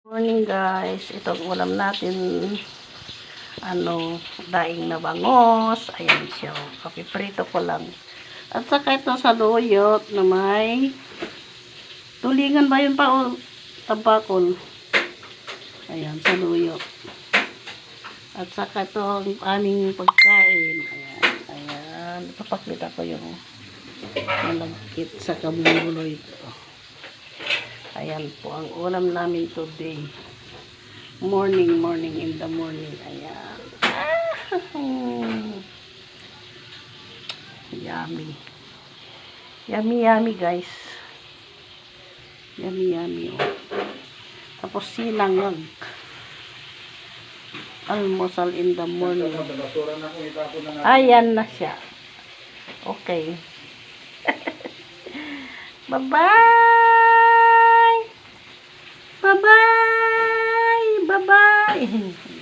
Morning guys, ito ang ulam natin, daing na bangos. Ayan siya, kapiprito ko lang. At saka ito sa luyot na may tulingan ba yun pa o tabakol. Ayan, sa luyot. At saka ito ang aming pagkain. Ayan, ipapakita ko yung malagkit sa kabunggulo ito. Ayan po ang ulam namin today. Morning in the morning. Ayan. Yummy. Yummy guys. Yummy. Oh. Tapos sinangag. Almusal in the morning. Ayan na siya. Okay. Bye-bye. Bye-bye.